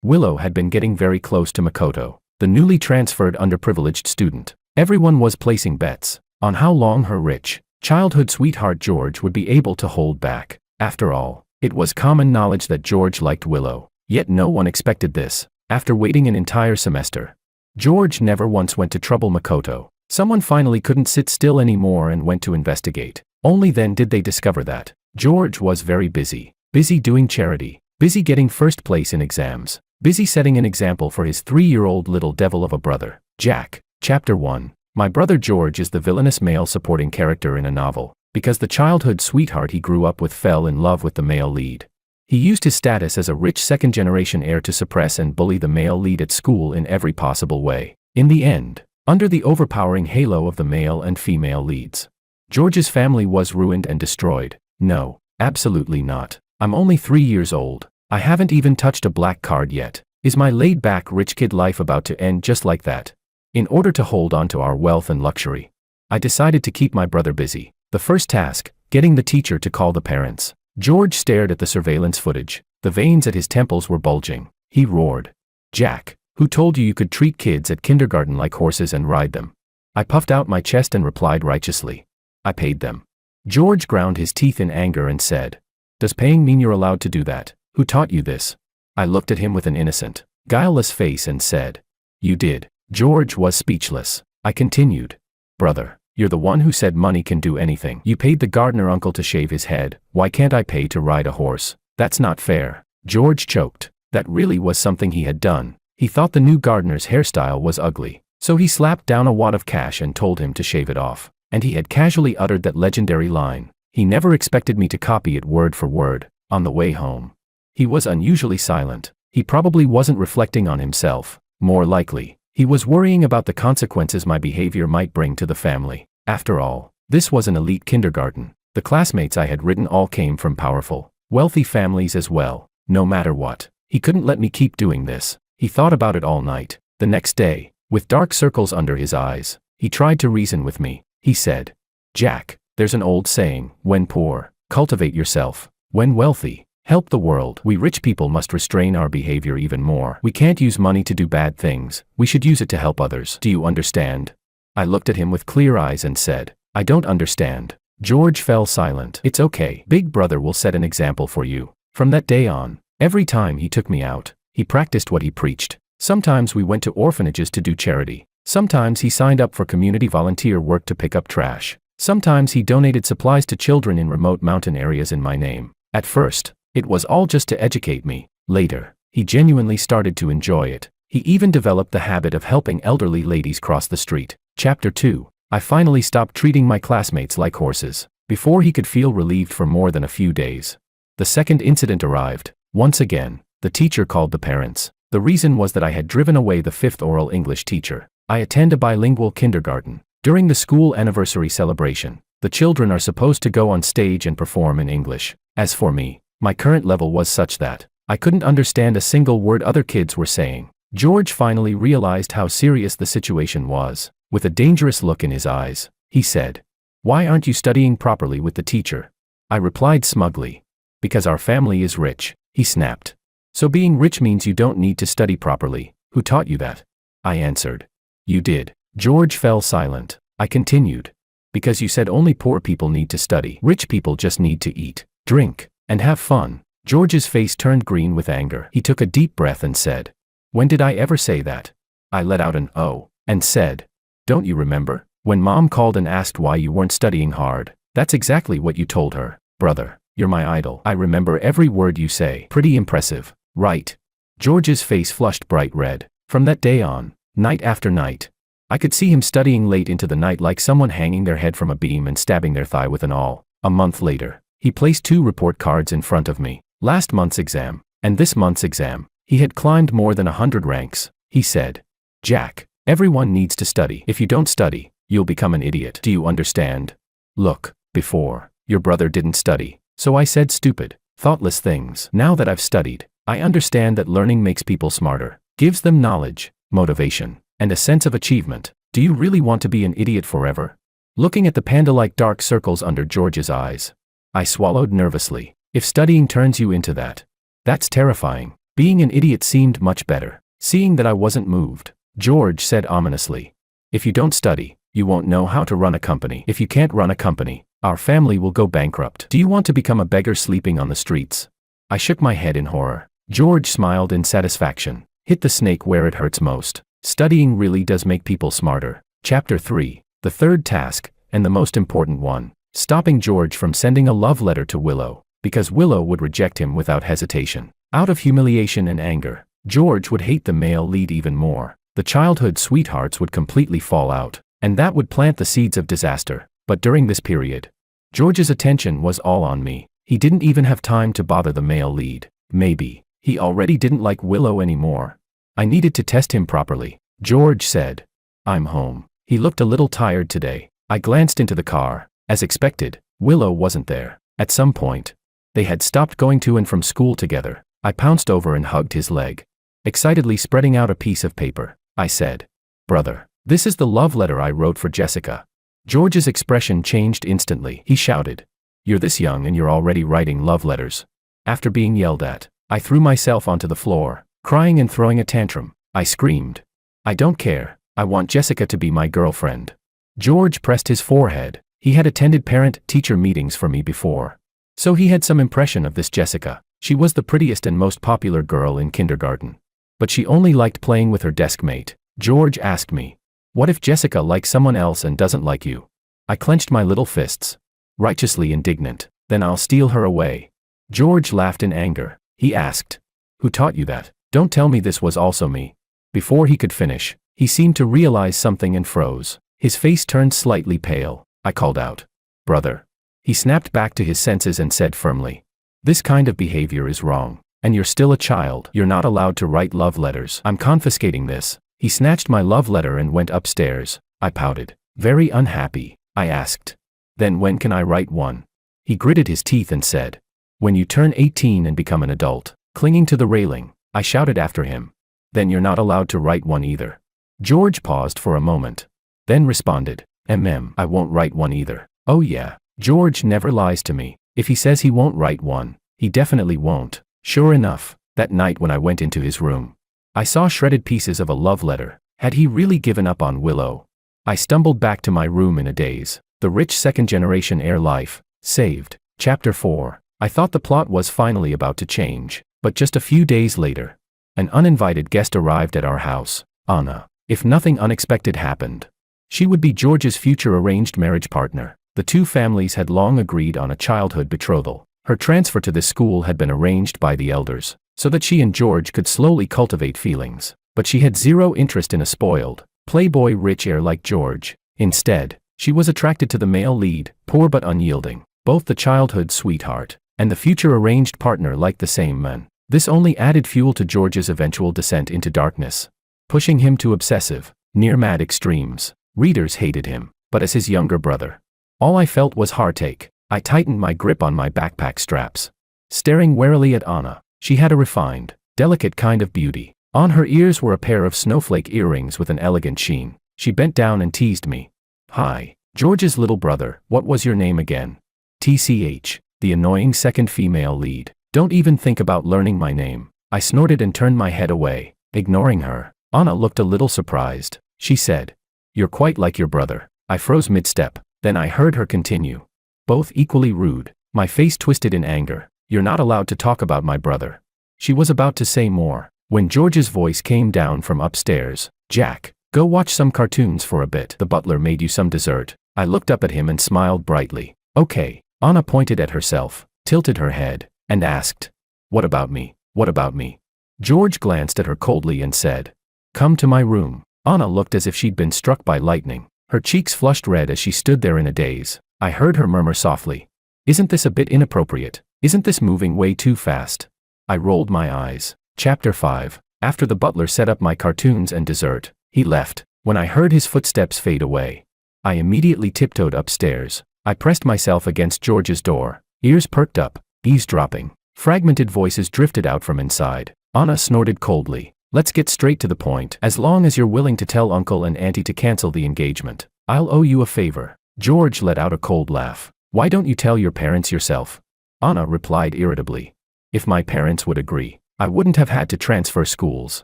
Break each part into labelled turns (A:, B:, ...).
A: Willow had been getting very close to Makoto, the newly transferred underprivileged student. Everyone was placing bets on how long her rich, childhood sweetheart George would be able to hold back. After all, it was common knowledge that George liked Willow, yet no one expected this. After waiting an entire semester, George never once went to trouble Makoto. Someone finally couldn't sit still anymore and went to investigate. Only then did they discover that George was very busy. Busy doing charity, busy getting first place in exams, busy setting an example for his 3-year-old little devil of a brother, Jack. Chapter 1. My brother George is the villainous male supporting character in a novel, because the childhood sweetheart he grew up with fell in love with the male lead. He used his status as a rich second-generation heir to suppress and bully the male lead at school in every possible way. In the end, under the overpowering halo of the male and female leads, George's family was ruined and destroyed. No, absolutely not. I'm only 3 years old. I haven't even touched a black card yet. Is my laid-back rich kid life about to end just like that? In order to hold on to our wealth and luxury, I decided to keep my brother busy. The first task, getting the teacher to call the parents. George stared at the surveillance footage. The veins at his temples were bulging. He roared, "Jack, who told you you could treat kids at kindergarten like horses and ride them?" I puffed out my chest and replied righteously, "I paid them." George ground his teeth in anger and said, "Does paying mean you're allowed to do that? Who taught you this?" I looked at him with an innocent, guileless face and said, "You did." George was speechless. I continued, "Brother, you're the one who said money can do anything. You paid the gardener uncle to shave his head. Why can't I pay to ride a horse? That's not fair." George choked. That really was something he had done. He thought the new gardener's hairstyle was ugly, so he slapped down a wad of cash and told him to shave it off. And he had casually uttered that legendary line. He never expected me to copy it word for word. On the way home, he was unusually silent. He probably wasn't reflecting on himself. More likely, he was worrying about the consequences my behavior might bring to the family. After all, this was an elite kindergarten. The classmates I had written all came from powerful, wealthy families as well. No matter what, he couldn't let me keep doing this. He thought about it all night. The next day, with dark circles under his eyes, he tried to reason with me. He said, "Jack, there's an old saying, when poor, cultivate yourself. When wealthy, help the world. We rich people must restrain our behavior even more. We can't use money to do bad things. We should use it to help others. Do you understand?" I looked at him with clear eyes and said, "I don't understand." George fell silent. "It's okay. Big brother will set an example for you." From that day on, every time he took me out, he practiced what he preached. Sometimes we went to orphanages to do charity. Sometimes he signed up for community volunteer work to pick up trash. Sometimes he donated supplies to children in remote mountain areas in my name. At first, it was all just to educate me. Later, he genuinely started to enjoy it. He even developed the habit of helping elderly ladies cross the street. Chapter 2. I finally stopped treating my classmates like horses. Before he could feel relieved for more than a few days, the second incident arrived. Once again, the teacher called the parents. The reason was that I had driven away the 5th oral English teacher. I attend a bilingual kindergarten. During the school anniversary celebration, the children are supposed to go on stage and perform in English. As for me, my current level was such that I couldn't understand a single word other kids were saying. George finally realized how serious the situation was. With a dangerous look in his eyes, he said, "Why aren't you studying properly with the teacher?" I replied smugly, "Because our family is rich." He snapped. "So being rich means you don't need to study properly. Who taught you that?" I answered, "You did." George fell silent. I continued, "Because you said only poor people need to study. Rich people just need to eat, drink, and have fun." George's face turned green with anger. He took a deep breath and said, "When did I ever say that?" I let out an "oh," and said, "Don't you remember? When Mom called and asked why you weren't studying hard, that's exactly what you told her." "Brother, you're my idol. I remember every word you say." "Pretty impressive, right?" George's face flushed bright red. From that day on, night after night, I could see him studying late into the night like someone hanging their head from a beam and stabbing their thigh with an awl. A month later, he placed 2 report cards in front of me. Last month's exam, and this month's exam. He had climbed more than 100 ranks. He said, "Jack, everyone needs to study. If you don't study, you'll become an idiot. Do you understand? Look, before, your brother didn't study, so I said stupid, thoughtless things. Now that I've studied, I understand that learning makes people smarter, gives them knowledge, motivation, and a sense of achievement. Do you really want to be an idiot forever?" Looking at the panda-like dark circles under George's eyes, I swallowed nervously. "If studying turns you into that, that's terrifying. Being an idiot seemed much better. Seeing that I wasn't moved, George said ominously, "If you don't study, you won't know how to run a company. If you can't run a company, our family will go bankrupt. Do you want to become a beggar sleeping on the streets?" I shook my head in horror. George smiled in satisfaction. Hit the snake where it hurts most. Studying really does make people smarter. Chapter 3. The third task, and the most important one. Stopping George from sending a love letter to Willow, because Willow would reject him without hesitation. Out of humiliation and anger, George would hate the male lead even more. The childhood sweethearts would completely fall out, and that would plant the seeds of disaster. But during this period, George's attention was all on me. He didn't even have time to bother the male lead. Maybe he already didn't like Willow anymore. I needed to test him properly. George said, "I'm home." He looked a little tired today. I glanced into the car. As expected, Willow wasn't there. At some point, they had stopped going to and from school together. I pounced over and hugged his leg. Excitedly spreading out a piece of paper, I said, "Brother, this is the love letter I wrote for Jessica." George's expression changed instantly. He shouted, "You're this young and you're already writing love letters." After being yelled at, I threw myself onto the floor, crying and throwing a tantrum. I screamed, "I don't care. I want Jessica to be my girlfriend." George pressed his forehead. He had attended parent-teacher meetings for me before, so he had some impression of this Jessica. She was the prettiest and most popular girl in kindergarten. But she only liked playing with her desk mate. George asked me, "What if Jessica likes someone else and doesn't like you?" I clenched my little fists, righteously indignant. "Then I'll steal her away." George laughed in anger. He asked, "Who taught you that? Don't tell me this was also me." Before he could finish, he seemed to realize something and froze. His face turned slightly pale. I called out, "Brother." He snapped back to his senses and said firmly, "This kind of behavior is wrong. And you're still a child. You're not allowed to write love letters. I'm confiscating this." He snatched my love letter and went upstairs. I pouted, very unhappy. I asked, "Then when can I write one?" He gritted his teeth and said, "When you turn 18 and become an adult." Clinging to the railing, I shouted after him, "Then you're not allowed to write one either." George paused for a moment, then responded, I won't write one either." "Oh yeah, George never lies to me. If he says he won't write one, he definitely won't." Sure enough, that night when I went into his room, I saw shredded pieces of a love letter. Had he really given up on Willow? I stumbled back to my room in a daze. The rich second-generation heir life, saved. Chapter 4. I thought the plot was finally about to change, but just a few days later, an uninvited guest arrived at our house, Anna. If nothing unexpected happened, she would be George's future arranged marriage partner. The two families had long agreed on a childhood betrothal. Her transfer to this school had been arranged by the elders, so that she and George could slowly cultivate feelings. But she had zero interest in a spoiled, playboy rich heir like George. Instead, she was attracted to the male lead, poor but unyielding. Both the childhood sweetheart and the future arranged partner liked the same men. This only added fuel to George's eventual descent into darkness, pushing him to obsessive, near-mad extremes. Readers hated him, but as his younger brother, all I felt was heartache. I tightened my grip on my backpack straps, staring warily at Anna. She had a refined, delicate kind of beauty. On her ears were a pair of snowflake earrings with an elegant sheen. She bent down and teased me. "Hi, George's little brother, what was your name again?" "TCH, the annoying second female lead. Don't even think about learning my name." I snorted and turned my head away, ignoring her. Anna looked a little surprised. She said, "You're quite like your brother." I froze mid-step. Then I heard her continue, "Both equally rude." My face twisted in anger. "You're not allowed to talk about my brother." She was about to say more, when George's voice came down from upstairs. "Jack, go watch some cartoons for a bit. The butler made you some dessert." I looked up at him and smiled brightly. "Okay." Anna pointed at herself, tilted her head, and asked, "What about me? What about me?" George glanced at her coldly and said, "Come to my room." Anna looked as if she'd been struck by lightning. Her cheeks flushed red as she stood there in a daze. I heard her murmur softly, "Isn't this a bit inappropriate? Isn't this moving way too fast?" I rolled my eyes. Chapter 5. After the butler set up my cartoons and dessert, he left. When I heard his footsteps fade away, I immediately tiptoed upstairs. I pressed myself against George's door, ears perked up, eavesdropping. Fragmented voices drifted out from inside. Anna snorted coldly. "Let's get straight to the point. As long as you're willing to tell Uncle and Auntie to cancel the engagement, I'll owe you a favor." George let out a cold laugh. "Why don't you tell your parents yourself?" Anna replied irritably. "If my parents would agree, I wouldn't have had to transfer schools.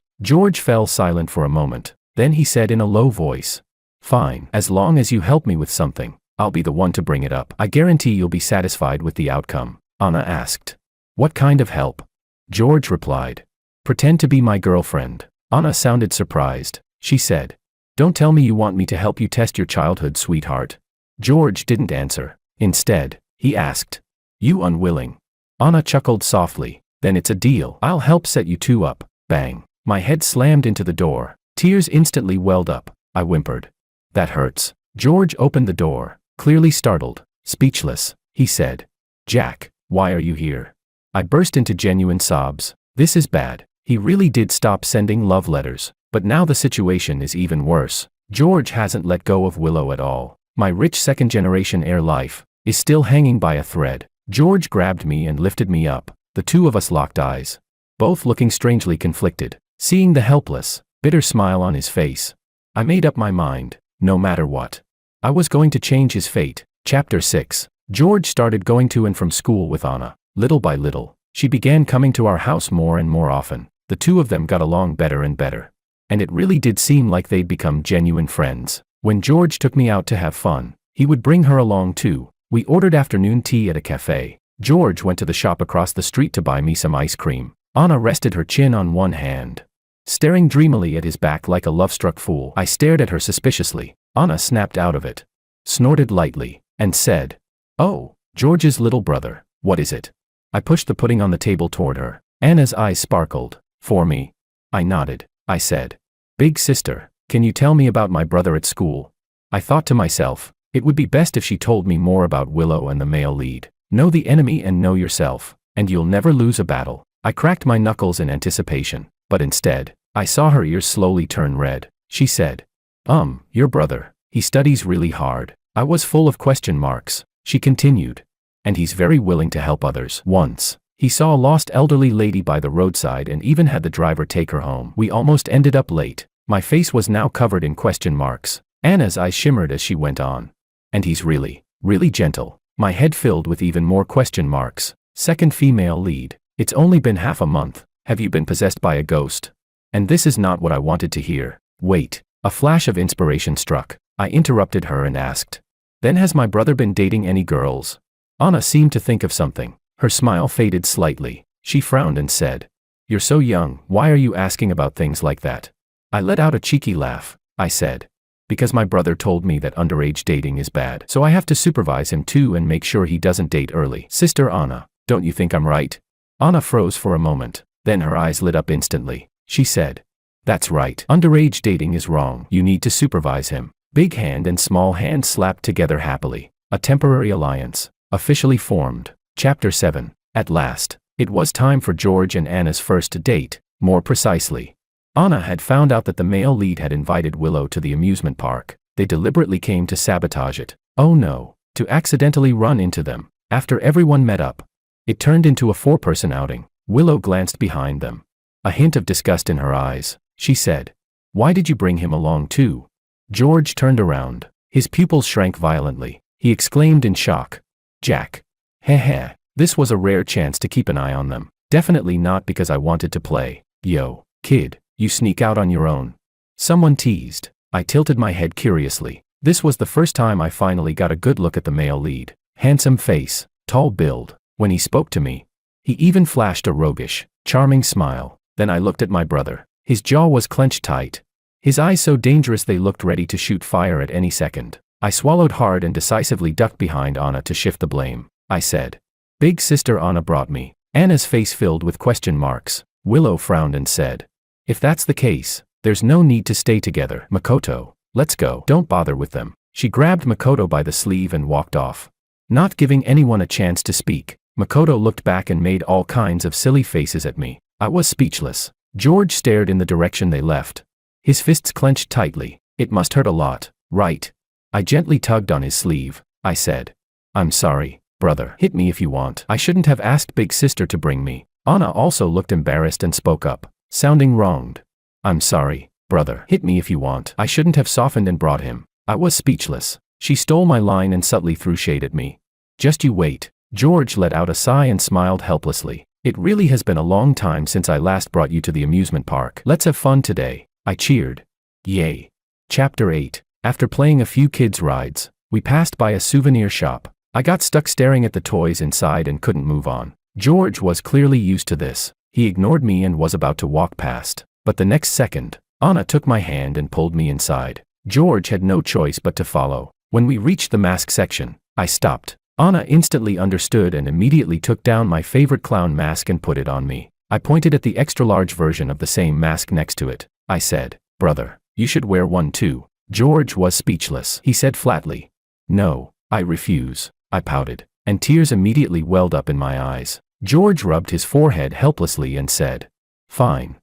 A: George fell silent for a moment. Then he said in a low voice, "Fine, as long as you help me with something, I'll be the one to bring it up. I guarantee you'll be satisfied with the outcome." Anna asked. "What kind of help?" George replied. "Pretend to be my girlfriend." Anna sounded surprised. She said, "Don't tell me you want me to help you test your childhood sweetheart." George didn't answer. Instead, he asked, "You unwilling?" Anna chuckled softly. "Then it's a deal. I'll help set you two up." Bang. My head slammed into the door. Tears instantly welled up. I whimpered. "That hurts." George opened the door, clearly startled, speechless. He said, "Jack, why are you here?" I burst into genuine sobs. This is bad. He really did stop sending love letters, but now the situation is even worse. George hasn't let go of Willow at all. My rich second-generation heir life is still hanging by a thread. George grabbed me and lifted me up. The two of us locked eyes, both looking strangely conflicted, seeing the helpless, bitter smile on his face. I made up my mind, no matter what, I was going to change his fate. Chapter 6. George started going to and from school with Anna. Little by little, she began coming to our house more and more often. The two of them got along better and better. And it really did seem like they'd become genuine friends. When George took me out to have fun, he would bring her along too. We ordered afternoon tea at a cafe. George went to the shop across the street to buy me some ice cream. Anna rested her chin on one hand, staring dreamily at his back like a love-struck fool. I stared at her suspiciously. Anna snapped out of it, snorted lightly, and said, "Oh, George's little brother, what is it?" I pushed the pudding on the table toward her. Anna's eyes sparkled. "For me?" I nodded. I said, "Big sister, can you tell me about my brother at school?" I thought to myself, it would be best if she told me more about Willow and the male lead. Know the enemy and know yourself, and you'll never lose a battle. I cracked my knuckles in anticipation, but instead, I saw her ears slowly turn red. She said, Your brother, he studies really hard." I was full of question marks. She continued, "And he's very willing to help others. Once, he saw a lost elderly lady by the roadside and even had the driver take her home. We almost ended up late." My face was now covered in question marks. Anna's eyes shimmered as she went on. "And he's really, really gentle." My head filled with even more question marks. Second female lead. "It's only been half a month. Have you been possessed by a ghost?" And this is not what I wanted to hear. Wait. A flash of inspiration struck. I interrupted her and asked, "Then has my brother been dating any girls?" Anna seemed to think of something. Her smile faded slightly. She frowned and said, "You're so young, why are you asking about things like that?" I let out a cheeky laugh. I said, "Because my brother told me that underage dating is bad, so I have to supervise him too and make sure he doesn't date early." Sister Anna, don't you think I'm right? Anna froze for a moment, then her eyes lit up instantly. She said, "That's right. Underage dating is wrong. You need to supervise him." Big hand and small hand slapped together happily. A temporary alliance, officially formed. Chapter 7. At last, it was time for George and Anna's first date. More precisely, Anna had found out that the male lead had invited Willow to the amusement park. They deliberately came to sabotage it. Oh no, to accidentally run into them. After everyone met up, it turned into a four-person outing. Willow glanced behind them, a hint of disgust in her eyes. She said, "Why did you bring him along too?" George turned around. His pupils shrank violently. He exclaimed in shock, "Jack. Heh. This was a rare chance to keep an eye on them. Definitely not because I wanted to play. Yo, kid, you sneak out on your own." Someone teased. I tilted my head curiously. This was the first time I finally got a good look at the male lead. Handsome face, tall build. When he spoke to me, he even flashed a roguish, charming smile. Then I looked at my brother. His jaw was clenched tight, his eyes so dangerous they looked ready to shoot fire at any second. I swallowed hard and decisively ducked behind Anna to shift the blame. I said, "Big sister Anna brought me." Anna's face filled with question marks. Willow frowned and said, "If that's the case, there's no need to stay together. Makoto, let's go. Don't bother with them." She grabbed Makoto by the sleeve and walked off, not giving anyone a chance to speak. Makoto looked back and made all kinds of silly faces at me. I was speechless. George stared in the direction they left, his fists clenched tightly. "It must hurt a lot, right?" I gently tugged on his sleeve. I said, "I'm sorry, brother. Hit me if you want. I shouldn't have asked big sister to bring me." Anna also looked embarrassed and spoke up, sounding wronged. "I'm sorry, brother. Hit me if you want. I shouldn't have softened and brought him." I was speechless. She stole my line and subtly threw shade at me. "Just you wait." George let out a sigh and smiled helplessly. It really has been a long time since I last brought you to the amusement park. Let's have fun today, I cheered. Yay. Chapter 8. After playing a few kids' rides, we passed by a souvenir shop. I got stuck staring at the toys inside and couldn't move on. George was clearly used to this. He ignored me and was about to walk past. But the next second, Anna took my hand and pulled me inside. George had no choice but to follow. When we reached the mask section, I stopped. Anna instantly understood and immediately took down my favorite clown mask and put it on me. I pointed at the extra-large version of the same mask next to it. I said, "Brother, you should wear one too." George was speechless. He said flatly, "No, I refuse." I pouted, and tears immediately welled up in my eyes. George rubbed his forehead helplessly and said, Fine,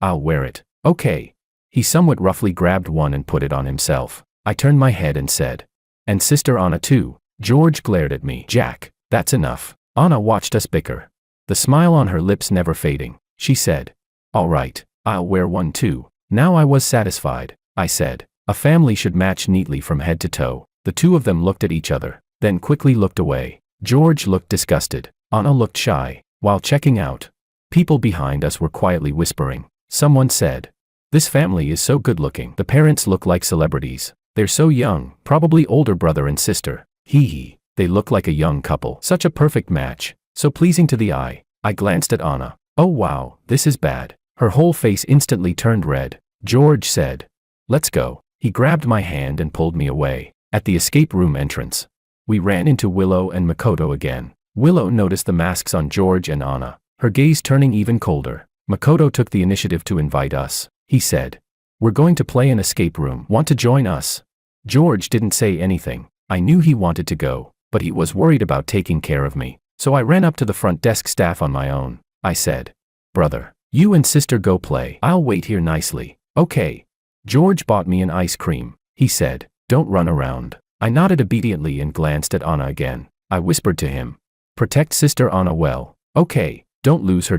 A: I'll wear it." "Okay." He somewhat roughly grabbed one and put it on himself. I turned my head and said, "And Sister Anna too." George glared at me. "Jack, that's enough." Anna watched us bicker, the smile on her lips never fading. She said, "All right, I'll wear one too." Now I was satisfied. I said, "A family should match neatly from head to toe." The two of them looked at each other, then quickly looked away. George looked disgusted. Anna looked shy. While checking out, people behind us were quietly whispering. Someone said, "This family is so good-looking. The parents look like celebrities. They're so young, probably older brother and sister. Hee hee, they look like a young couple. Such a perfect match, so pleasing to the eye." I glanced at Anna. "Oh wow, this is bad." Her whole face instantly turned red. George said, "Let's go." He grabbed my hand and pulled me away. At the escape room entrance, we ran into Willow and Makoto again. Willow noticed the masks on George and Anna, her gaze turning even colder. Makoto took the initiative to invite us. He said, "We're going to play an escape room. Want to join us?" George didn't say anything. I knew he wanted to go, but he was worried about taking care of me. So I ran up to the front desk staff on my own. I said, "Brother, you and sister go play. I'll wait here nicely." "Okay." George bought me an ice cream. He said, "Don't run around." I nodded obediently and glanced at Anna again. I whispered to him, "Protect Sister Anna well." "Okay, don't lose her."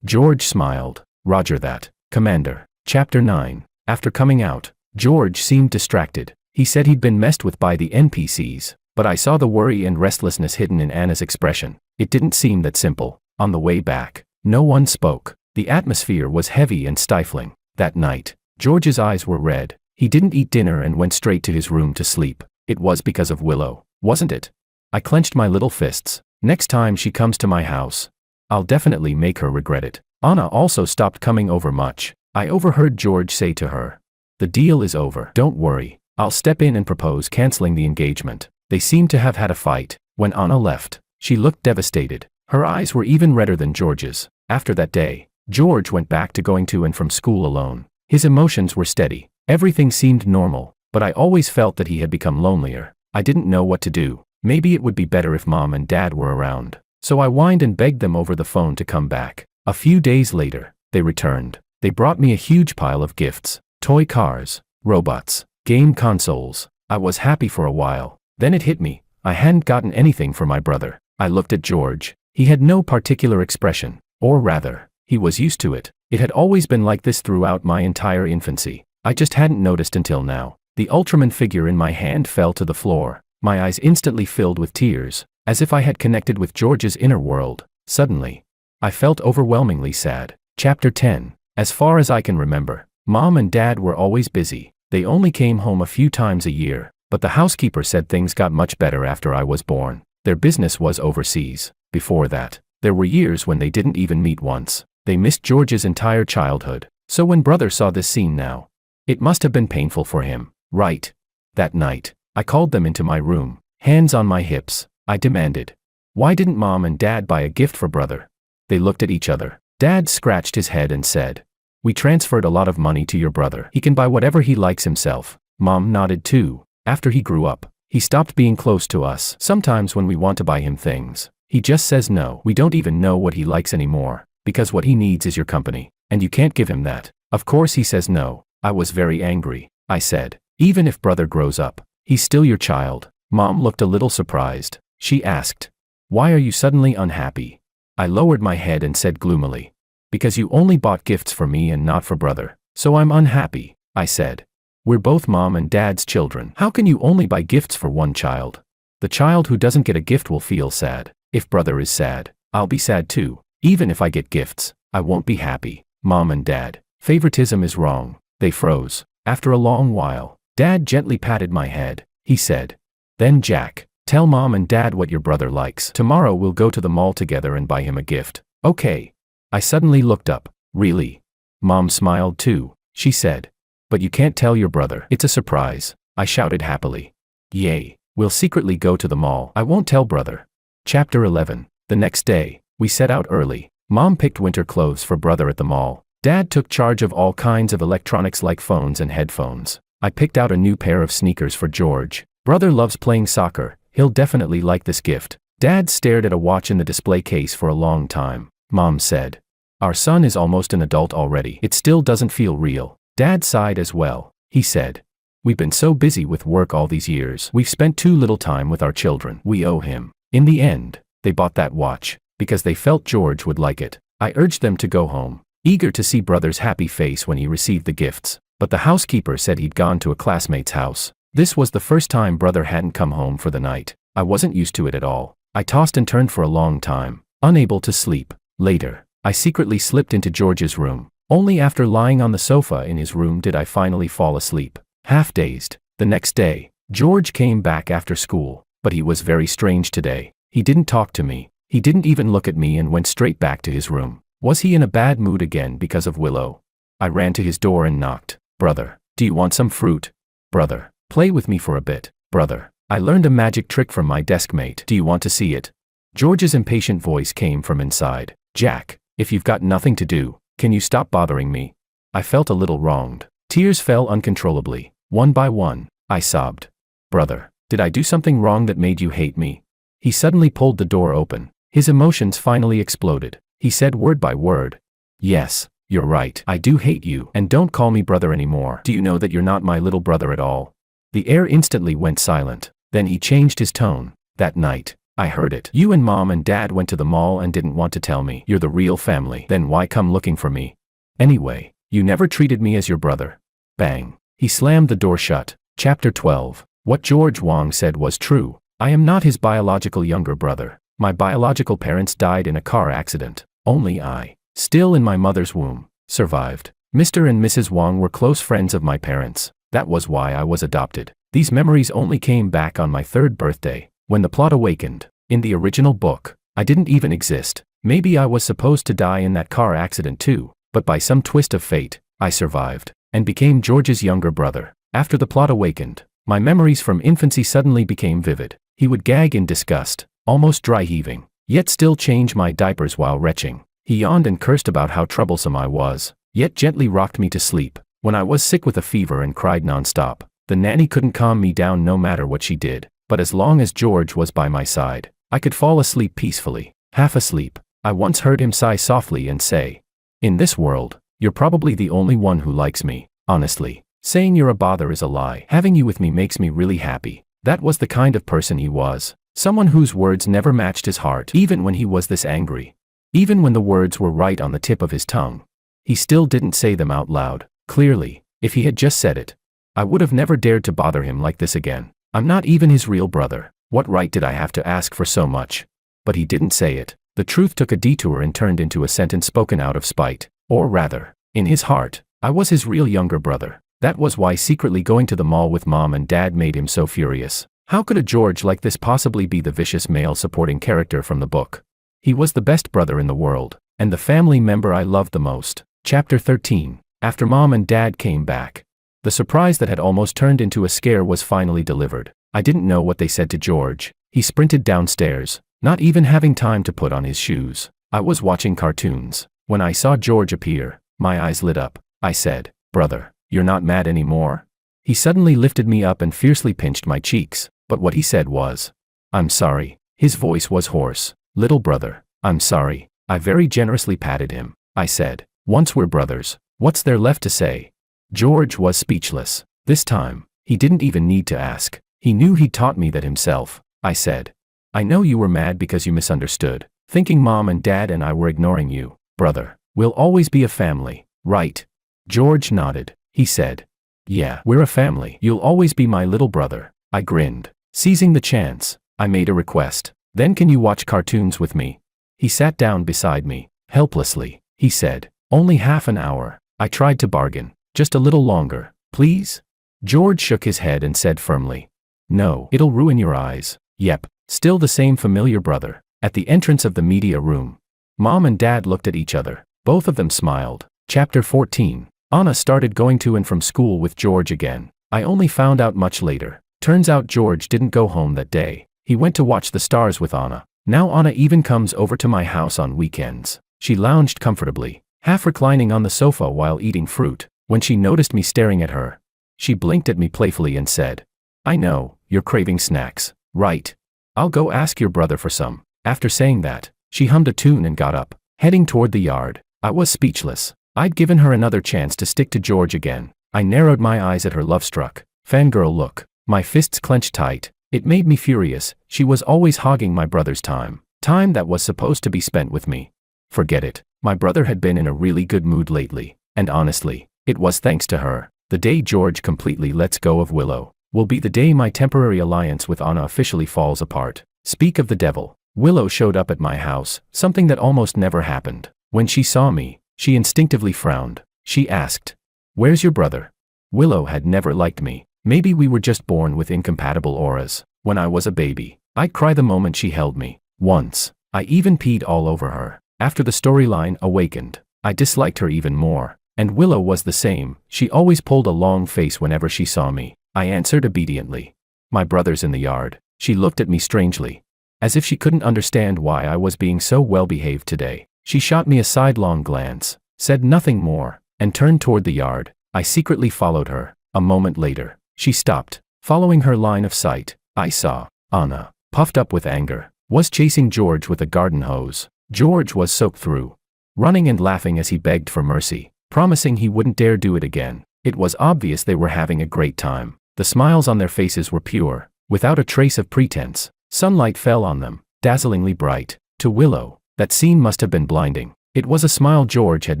A: George smiled. "Roger that, Commander." Chapter 9. After coming out, George seemed distracted. He said he'd been messed with by the NPCs, but I saw the worry and restlessness hidden in Anna's expression. It didn't seem that simple. On the way back, no one spoke. The atmosphere was heavy and stifling. That night, George's eyes were red. He didn't eat dinner and went straight to his room to sleep. It was because of Willow, wasn't it? I clenched my little fists. Next time she comes to my house, I'll definitely make her regret it. Anna also stopped coming over much. I overheard George say to her, "The deal is over. Don't worry. I'll step in and propose canceling the engagement." They seemed to have had a fight. When Anna left, she looked devastated. Her eyes were even redder than George's. After that day, George went back to going to and from school alone. His emotions were steady. Everything seemed normal, but I always felt that he had become lonelier. I didn't know what to do. Maybe it would be better if Mom and Dad were around. So I whined and begged them over the phone to come back. A few days later, they returned. They brought me a huge pile of gifts. Toy cars, robots, game consoles. I was happy for a while. Then it hit me. I hadn't gotten anything for my brother. I looked at George. He had no particular expression. Or rather, he was used to it. It had always been like this throughout my entire infancy. I just hadn't noticed until now. The Ultraman figure in my hand fell to the floor. My eyes instantly filled with tears, as if I had connected with George's inner world. Suddenly, I felt overwhelmingly sad. Chapter 10. As far as I can remember, Mom and Dad were always busy. They only came home a few times a year, but the housekeeper said things got much better after I was born. Their business was overseas. Before that, there were years when they didn't even meet once. They missed George's entire childhood. So when brother saw this scene now, it must have been painful for him, right? That night, I called them into my room. Hands on my hips, I demanded, "Why didn't Mom and Dad buy a gift for brother?" They looked at each other. Dad scratched his head and said, "We transferred a lot of money to your brother. He can buy whatever he likes himself." Mom nodded too. After he grew up, he stopped being close to us. Sometimes when we want to buy him things, he just says no. We don't even know what he likes anymore, because what he needs is your company, and you can't give him that. Of course he says no. I was very angry. I said, "Even if brother grows up, he's still your child." Mom looked a little surprised. She asked, "Why are you suddenly unhappy?" I lowered my head and said gloomily, "Because you only bought gifts for me and not for brother, so I'm unhappy." I said, "We're both Mom and Dad's children. How can you only buy gifts for one child? The child who doesn't get a gift will feel sad. If brother is sad, I'll be sad too." Even if I get gifts, I won't be happy. Mom and Dad, favoritism is wrong. They froze. After a long while, Dad gently patted my head. He said, "Then Jack, tell Mom and Dad what your brother likes. Tomorrow we'll go to the mall together and buy him a gift." "Okay." I suddenly looked up. "Really?" Mom smiled too. She said, "But you can't tell your brother. It's a surprise." I shouted happily. "Yay. We'll secretly go to the mall. I won't tell brother." Chapter 11. The next day, we set out early. Mom picked winter clothes for brother at the mall. Dad took charge of all kinds of electronics like phones and headphones. I picked out a new pair of sneakers for George. Brother loves playing soccer. He'll definitely like this gift. Dad stared at a watch in the display case for a long time. Mom said, "Our son is almost an adult already. It still doesn't feel real." Dad sighed as well. He said, "We've been so busy with work all these years. We've spent too little time with our children. We owe him." In the end, they bought that watch because they felt George would like it. I urged them to go home, eager to see brother's happy face when he received the gifts. But the housekeeper said he'd gone to a classmate's house. This was the first time brother hadn't come home for the night. I wasn't used to it at all. I tossed and turned for a long time, unable to sleep. Later, I secretly slipped into George's room. Only after lying on the sofa in his room did I finally fall asleep, half dazed. The next day, George came back after school, but he was very strange today. He didn't talk to me. He didn't even look at me and went straight back to his room. Was he in a bad mood again because of Willow? I ran to his door and knocked. "Brother, do you want some fruit?" "Brother, play with me for a bit." "Brother, I learned a magic trick from my desk mate. Do you want to see it?" George's impatient voice came from inside. "Jack, if you've got nothing to do, can you stop bothering me?" I felt a little wronged. Tears fell uncontrollably. One by one, I sobbed. "Brother, did I do something wrong that made you hate me?" He suddenly pulled the door open. His emotions finally exploded. He said word by word, "Yes, you're right. I do hate you. And don't call me brother anymore. Do you know that you're not my little brother at all?" The air instantly went silent. Then he changed his tone. "That night, I heard it. You and Mom and Dad went to the mall and didn't want to tell me. You're the real family. Then why come looking for me? Anyway, you never treated me as your brother." Bang. He slammed the door shut. Chapter 12. What George Wong said was true. I am not his biological younger brother. My biological parents died in a car accident. Only I, still in my mother's womb, survived. Mr. and Mrs. Wong were close friends of my parents. That was why I was adopted. These memories only came back on my 3rd birthday, when the plot awakened. In the original book, I didn't even exist. Maybe I was supposed to die in that car accident too, but by some twist of fate, I survived, and became George's younger brother. After the plot awakened, my memories from infancy suddenly became vivid. He would gag in disgust, almost dry heaving, yet still change my diapers while retching. He yawned and cursed about how troublesome I was, yet gently rocked me to sleep. When I was sick with a fever and cried nonstop, the nanny couldn't calm me down no matter what she did. But as long as George was by my side, I could fall asleep peacefully. Half asleep, I once heard him sigh softly and say, "In this world, you're probably the only one who likes me. Honestly, saying you're a bother is a lie. Having you with me makes me really happy." That was the kind of person he was. Someone whose words never matched his heart, even when he was this angry. Even when the words were right on the tip of his tongue, he still didn't say them out loud. Clearly, if he had just said it, I would have never dared to bother him like this again. I'm not even his real brother. What right did I have to ask for so much? But he didn't say it. The truth took a detour and turned into a sentence spoken out of spite. Or rather, in his heart, I was his real younger brother. That was why secretly going to the mall with Mom and Dad made him so furious. How could a George like this possibly be the vicious male supporting character from the book? He was the best brother in the world, and the family member I loved the most. Chapter 13. After Mom and Dad came back, the surprise that had almost turned into a scare was finally delivered. I didn't know what they said to George. He sprinted downstairs, not even having time to put on his shoes. I was watching cartoons. When I saw George appear, my eyes lit up. I said, "Brother, you're not mad anymore?" He suddenly lifted me up and fiercely pinched my cheeks, but what he said was, "I'm sorry." His voice was hoarse. "Little brother, I'm sorry." I very generously patted him. I said, "Once we're brothers, what's there left to say?" George was speechless. This time, he didn't even need to ask. He knew he'd taught me that himself. I said, "I know you were mad because you misunderstood, thinking Mom and Dad and I were ignoring you. Brother, we'll always be a family, right?" George nodded. He said, "Yeah, we're a family. You'll always be my little brother." I grinned. Seizing the chance, I made a request. "Then can you watch cartoons with me?" He sat down beside me. Helplessly, he said. Only half an hour. I tried to bargain. Just a little longer, please? George shook his head and said firmly. No, it'll ruin your eyes. Yep, still the same familiar brother. At the entrance of the media room, Mom and Dad looked at each other. Both of them smiled. Chapter 14. Anna started going to and from school with George again. I only found out much later. Turns out George didn't go home that day. He went to watch the stars with Anna. Now Anna even comes over to my house on weekends. She lounged comfortably, half reclining on the sofa while eating fruit. When she noticed me staring at her, she blinked at me playfully and said, I know, you're craving snacks, right? I'll go ask your brother for some. After saying that, she hummed a tune and got up, heading toward the yard. I was speechless. I'd given her another chance to stick to George again. I narrowed my eyes at her love-struck, fangirl look. My fists clenched tight. It made me furious. She was always hogging my brother's time that was supposed to be spent with me. Forget it. My brother had been in a really good mood lately, and honestly, it was thanks to her. The day George completely lets go of Willow will be the day my temporary alliance with Anna officially falls apart. Speak of the devil. Willow showed up at my house, something that almost never happened. When she saw me, she instinctively frowned. She asked, Where's your brother? Willow had never liked me. Maybe we were just born with incompatible auras. When I was a baby, I'd cry the moment she held me. Once, I even peed all over her. After the storyline awakened, I disliked her even more. And Willow was the same. She always pulled a long face whenever she saw me. I answered obediently. My brother's in the yard. She looked at me strangely, as if she couldn't understand why I was being so well-behaved today. She shot me a sidelong glance, said nothing more, and turned toward the yard. I secretly followed her. A moment later, she stopped. Following her line of sight, I saw Anna, puffed up with anger, was chasing George with a garden hose. George was soaked through, running and laughing as he begged for mercy, promising he wouldn't dare do it again. It was obvious they were having a great time. The smiles on their faces were pure, without a trace of pretense. Sunlight fell on them, dazzlingly bright. To Willow, that scene must have been blinding. It was a smile George had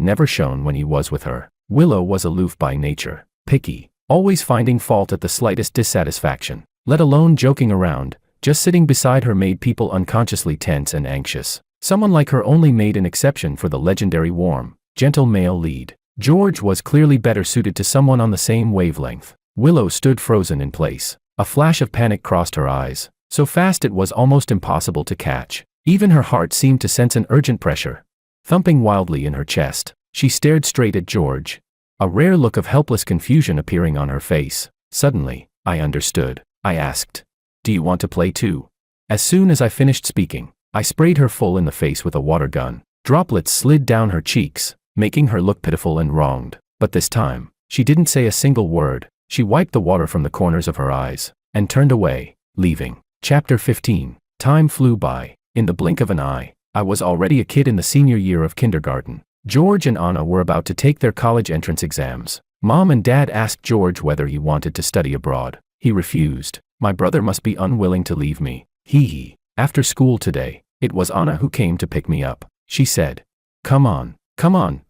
A: never shown when he was with her. Willow was aloof by nature, picky, always finding fault at the slightest dissatisfaction, let alone joking around. Just sitting beside her made people unconsciously tense and anxious. Someone like her only made an exception for the legendary warm, gentle male lead. George was clearly better suited to someone on the same wavelength. Willow stood frozen in place. A flash of panic crossed her eyes, so fast it was almost impossible to catch. Even her heart seemed to sense an urgent pressure, thumping wildly in her chest. She stared straight at George, a rare look of helpless confusion appearing on her face. Suddenly, I understood. I asked, Do you want to play too? As soon as I finished speaking, I sprayed her full in the face with a water gun. Droplets slid down her cheeks, making her look pitiful and wronged. But this time, she didn't say a single word. She wiped the water from the corners of her eyes, and turned away, leaving. Chapter 15. Time flew by. In the blink of an eye, I was already a kid in the senior year of kindergarten. George and Anna were about to take their college entrance exams. Mom and Dad asked George whether he wanted to study abroad. He refused. My brother must be unwilling to leave me. After school today, it was Anna who came to pick me up. She said, Come on,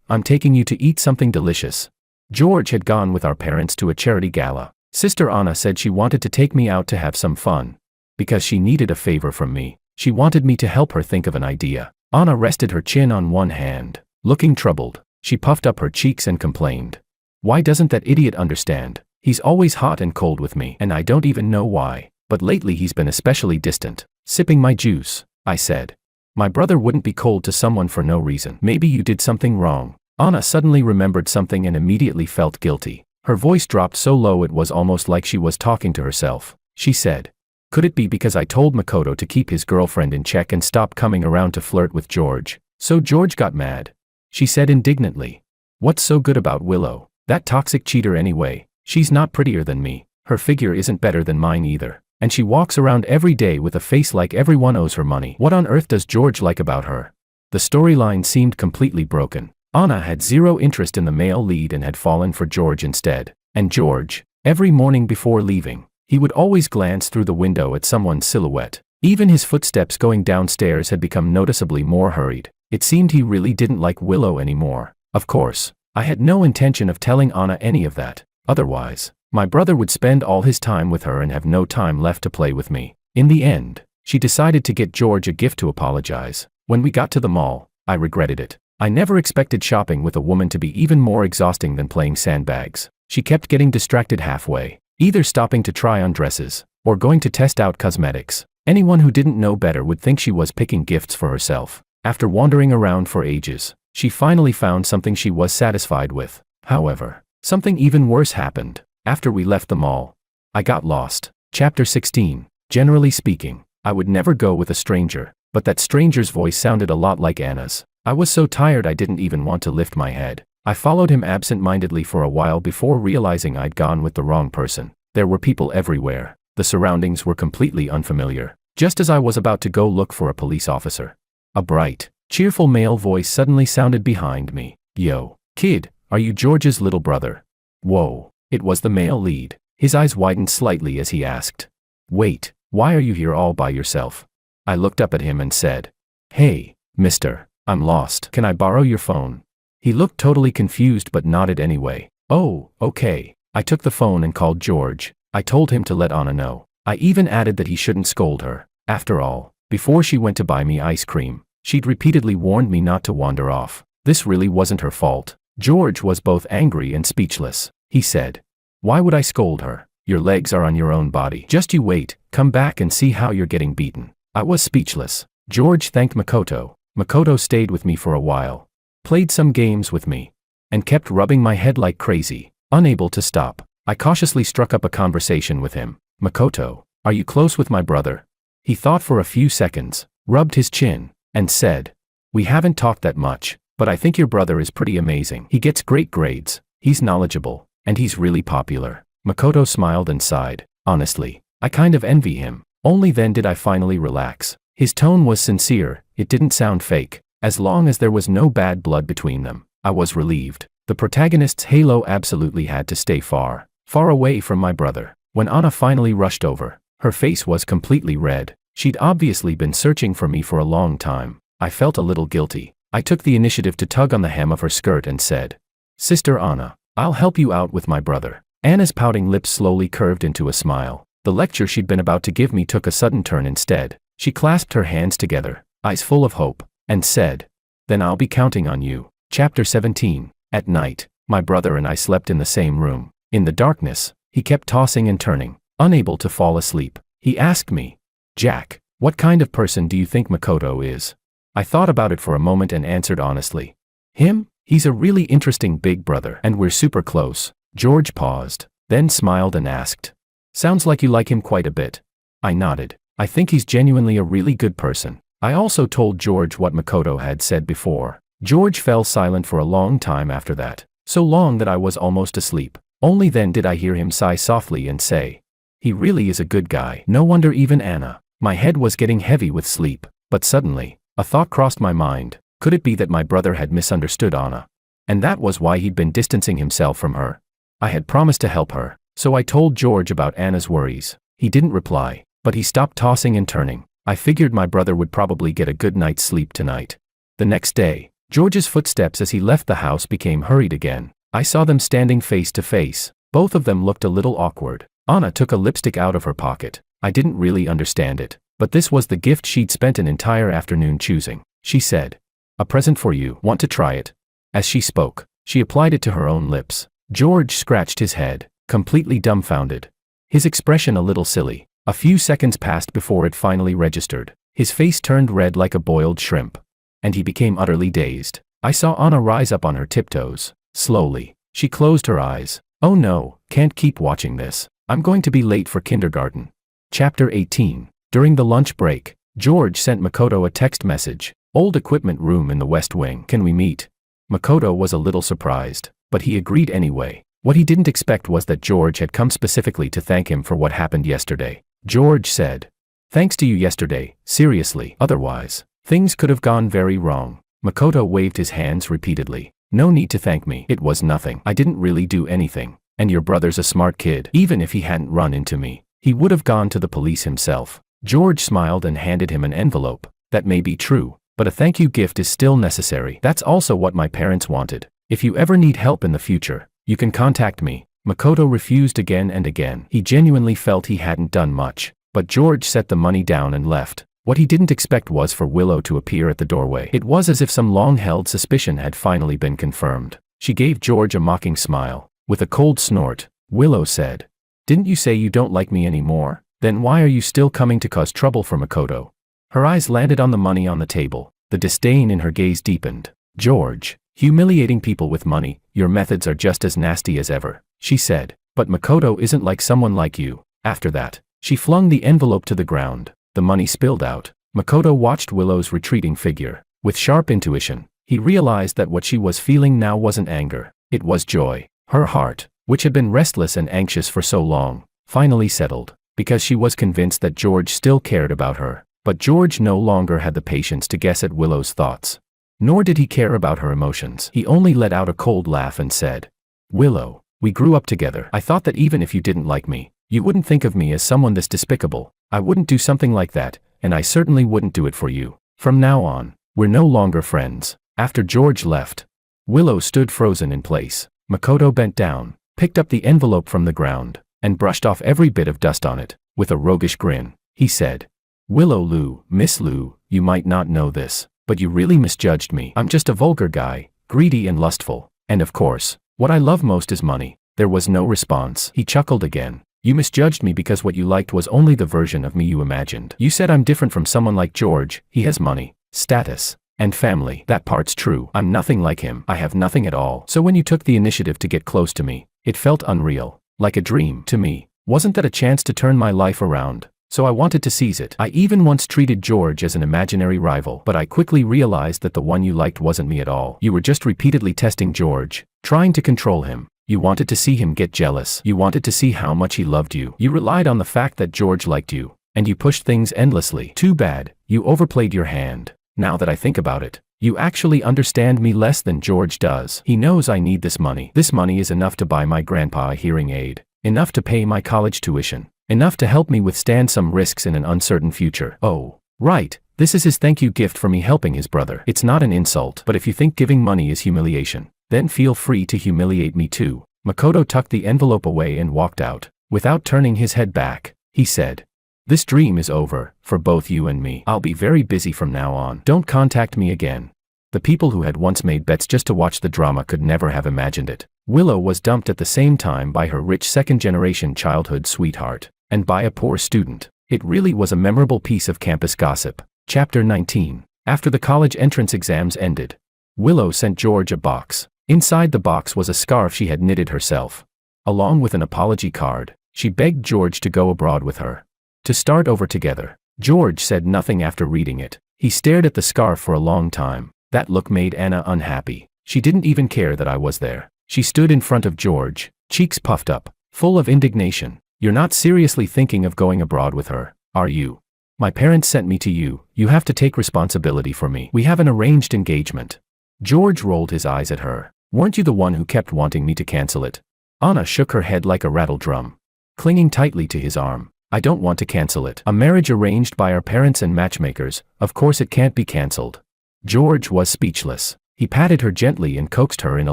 A: I'm taking you to eat something delicious. George had gone with our parents to a charity gala. Sister Anna said she wanted to take me out to have some fun, because she needed a favor from me. She wanted me to help her think of an idea. Anna rested her chin on one hand, looking troubled. She puffed up her cheeks and complained. Why doesn't that idiot understand? He's always hot and cold with me, and I don't even know why. But lately he's been especially distant. Sipping my juice, I said. My brother wouldn't be cold to someone for no reason. Maybe you did something wrong. Anna suddenly remembered something and immediately felt guilty. Her voice dropped so low it was almost like she was talking to herself. She said, Could it be because I told Makoto to keep his girlfriend in check and stop coming around to flirt with George? So George got mad. She said indignantly. What's so good about Willow? That toxic cheater anyway. She's not prettier than me. Her figure isn't better than mine either. And she walks around every day with a face like everyone owes her money. What on earth does George like about her? The storyline seemed completely broken. Anna had zero interest in the male lead and had fallen for George instead. And George, every morning before leaving, he would always glance through the window at someone's silhouette. Even his footsteps going downstairs had become noticeably more hurried. It seemed he really didn't like Willow anymore. Of course, I had no intention of telling Anna any of that. Otherwise, my brother would spend all his time with her and have no time left to play with me. In the end, she decided to get George a gift to apologize. When we got to the mall, I regretted it. I never expected shopping with a woman to be even more exhausting than playing sandbags. She kept getting distracted halfway, either stopping to try on dresses, or going to test out cosmetics. Anyone who didn't know better would think she was picking gifts for herself. After wandering around for ages, she finally found something she was satisfied with. However, something even worse happened. After we left the mall, I got lost. Chapter 16. Generally speaking, I would never go with a stranger, but that stranger's voice sounded a lot like Anna's. I was so tired I didn't even want to lift my head. I followed him absent-mindedly for a while before realizing I'd gone with the wrong person. There were people everywhere. The surroundings were completely unfamiliar. Just as I was about to go look for a police officer, a bright, cheerful male voice suddenly sounded behind me. "Yo, kid, are you George's little brother?" Whoa, it was the male lead. His eyes widened slightly as he asked, "Wait, why are you here all by yourself?" I looked up at him and said, "Hey, mister, I'm lost. Can I borrow your phone?" He looked totally confused but nodded anyway. "Oh, okay." I took the phone and called George. I told him to let Anna know. I even added that he shouldn't scold her. After all, before she went to buy me ice cream, she'd repeatedly warned me not to wander off. This really wasn't her fault. George was both angry and speechless. He said, "Why would I scold her? Your legs are on your own body. Just you wait, come back and see how you're getting beaten." I was speechless. George thanked Makoto. Makoto stayed with me for a while, played some games with me, and kept rubbing my head like crazy, unable to stop. I cautiously struck up a conversation with him. "Makoto, are you close with my brother?" He thought for a few seconds, rubbed his chin, and said, "We haven't talked that much, but I think your brother is pretty amazing. He gets great grades, he's knowledgeable, and he's really popular." Makoto smiled and sighed. Honestly, I kind of envy him. Only then did I finally relax. His tone was sincere, it didn't sound fake. As long as there was no bad blood between them, I was relieved. The protagonist's halo absolutely had to stay far, far away from my brother. When Anna finally rushed over, her face was completely red. She'd obviously been searching for me for a long time. I felt a little guilty. I took the initiative to tug on the hem of her skirt and said, "Sister Anna, I'll help you out with my brother." Anna's pouting lips slowly curved into a smile. The lecture she'd been about to give me took a sudden turn instead. She clasped her hands together, eyes full of hope, and said, "Then I'll be counting on you." Chapter 17. At night, my brother and I slept in the same room. In the darkness, he kept tossing and turning, unable to fall asleep. He asked me, "Jack, what kind of person do you think Makoto is?" I thought about it for a moment and answered honestly, "Him? He's a really interesting big brother and we're super close." George paused, then smiled and asked, "Sounds like you like him quite a bit." I nodded. I think he's genuinely a really good person. I also told George what Makoto had said before. George fell silent for a long time after that, so long that I was almost asleep. Only then did I hear him sigh softly and say, "He really is a good guy. No wonder even Anna." My head was getting heavy with sleep, but suddenly, a thought crossed my mind. Could it be that my brother had misunderstood Anna? And that was why he'd been distancing himself from her. I had promised to help her, so I told George about Anna's worries. He didn't reply, but he stopped tossing and turning. I figured my brother would probably get a good night's sleep tonight. The next day, George's footsteps as he left the house became hurried again. I saw them standing face to face. Both of them looked a little awkward. Anna took a lipstick out of her pocket. I didn't really understand it, but this was the gift she'd spent an entire afternoon choosing. She said, "A present for you. Want to try it?" As she spoke, she applied it to her own lips. George scratched his head, completely dumbfounded. His expression a little silly. A few seconds passed before it finally registered. His face turned red like a boiled shrimp, and he became utterly dazed. I saw Anna rise up on her tiptoes. Slowly, she closed her eyes. "Oh no, can't keep watching this. I'm going to be late for kindergarten." Chapter 18. During the lunch break, George sent Makoto a text message. "Old equipment room in the West Wing. Can we meet?" Makoto was a little surprised, but he agreed anyway. What he didn't expect was that George had come specifically to thank him for what happened yesterday. George said, "Thanks to you yesterday, seriously, otherwise, things could have gone very wrong." Makoto waved his hands repeatedly. "No need to thank me. It was nothing. I didn't really do anything. And your brother's a smart kid. Even if he hadn't run into me, he would have gone to the police himself." George smiled and handed him an envelope. "That may be true, but a thank you gift is still necessary. That's also what my parents wanted. If you ever need help in the future, you can contact me." Makoto refused again and again. He genuinely felt he hadn't done much, but George set the money down and left. What he didn't expect was for Willow to appear at the doorway. It was as if some long-held suspicion had finally been confirmed. She gave George a mocking smile. With a cold snort, Willow said, "Didn't you say you don't like me anymore? Then why are you still coming to cause trouble for Makoto?" Her eyes landed on the money on the table. The disdain in her gaze deepened. "George, humiliating people with money, your methods are just as nasty as ever," she said. "But Makoto isn't like someone like you." After that, she flung the envelope to the ground. The money spilled out. Makoto watched Willow's retreating figure. With sharp intuition, he realized that what she was feeling now wasn't anger. It was joy. Her heart, which had been restless and anxious for so long, finally settled, because she was convinced that George still cared about her. But George no longer had the patience to guess at Willow's thoughts. Nor did he care about her emotions. He only let out a cold laugh and said, "Willow, we grew up together. I thought that even if you didn't like me, you wouldn't think of me as someone this despicable. I wouldn't do something like that, and I certainly wouldn't do it for you. From now on, we're no longer friends." After George left, Willow stood frozen in place. Makoto bent down, picked up the envelope from the ground, and brushed off every bit of dust on it. With a roguish grin, he said, "Willow Lu, Miss Lu, you might not know this, but you really misjudged me. I'm just a vulgar guy, greedy and lustful. And of course, what I love most is money." There was no response. He chuckled again. "You misjudged me because what you liked was only the version of me you imagined. You said I'm different from someone like George. He has money, status, and family. That part's true. I'm nothing like him. I have nothing at all. So when you took the initiative to get close to me, it felt unreal, like a dream to me. Wasn't that a chance to turn my life around? So I wanted to seize it. I even once treated George as an imaginary rival, but I quickly realized that the one you liked wasn't me at all. You were just repeatedly testing George, trying to control him. You wanted to see him get jealous. You wanted to see how much he loved you. You relied on the fact that George liked you, and you pushed things endlessly. Too bad, you overplayed your hand. Now that I think about it, you actually understand me less than George does. He knows I need this money. This money is enough to buy my grandpa a hearing aid, enough to pay my college tuition, enough to help me withstand some risks in an uncertain future. Oh, right, this is his thank you gift for me helping his brother. It's not an insult, but if you think giving money is humiliation, then feel free to humiliate me too." Makoto tucked the envelope away and walked out. Without turning his head back, he said, "This dream is over, for both you and me. I'll be very busy from now on. Don't contact me again." The people who had once made bets just to watch the drama could never have imagined it. Willow was dumped at the same time by her rich second-generation childhood sweetheart, and by a poor student. It really was a memorable piece of campus gossip. Chapter 19. After the college entrance exams ended, Willow sent George a box. Inside the box was a scarf she had knitted herself. Along with an apology card, she begged George to go abroad with her, to start over together. George said nothing after reading it. He stared at the scarf for a long time. That look made Anna unhappy. She didn't even care that I was there. She stood in front of George, cheeks puffed up, full of indignation. "You're not seriously thinking of going abroad with her, are you? My parents sent me to you. You have to take responsibility for me. We have an arranged engagement." George rolled his eyes at her. "Weren't you the one who kept wanting me to cancel it?" Anna shook her head like a rattle drum, clinging tightly to his arm. "I don't want to cancel it. A marriage arranged by our parents and matchmakers, of course it can't be cancelled." George was speechless. He patted her gently and coaxed her in a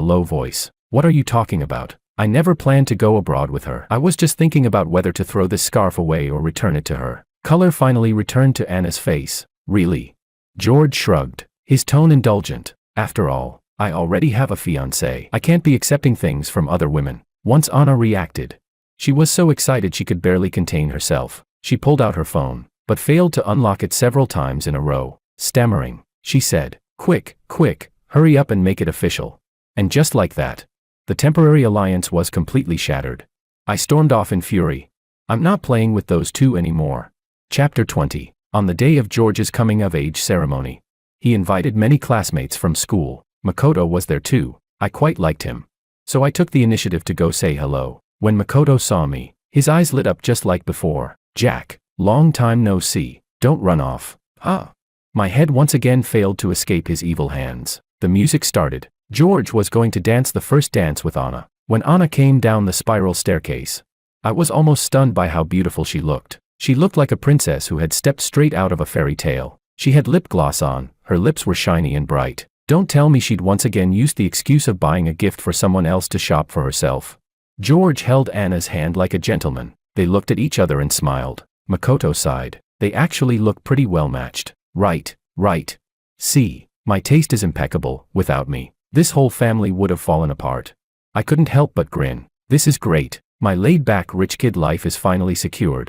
A: low voice. "What are you talking about? I never planned to go abroad with her. I was just thinking about whether to throw this scarf away or return it to her." Color finally returned to Anna's face. "Really?" George shrugged, his tone indulgent. "After all, I already have a fiancé. I can't be accepting things from other women." Once Anna reacted, she was so excited she could barely contain herself. She pulled out her phone, but failed to unlock it several times in a row. Stammering, she said, Quick, hurry up and make it official." And just like that, the temporary alliance was completely shattered. I stormed off in fury. I'm not playing with those two anymore. Chapter 20. On the day of George's coming-of-age ceremony, he invited many classmates from school. Makoto was there too. I quite liked him, so I took the initiative to go say hello. When Makoto saw me, his eyes lit up just like before. "Jack, long time no see. Don't run off." "Huh?" My head once again failed to escape his evil hands. The music started. George was going to dance the first dance with Anna. When Anna came down the spiral staircase, I was almost stunned by how beautiful she looked. She looked like a princess who had stepped straight out of a fairy tale. She had lip gloss on, her lips were shiny and bright. Don't tell me she'd once again used the excuse of buying a gift for someone else to shop for herself. George held Anna's hand like a gentleman. They looked at each other and smiled. Makoto sighed. They actually look pretty well matched. Right, right. See, my taste is impeccable. Without me, this whole family would have fallen apart. I couldn't help but grin. This is great. My laid-back rich kid life is finally secured.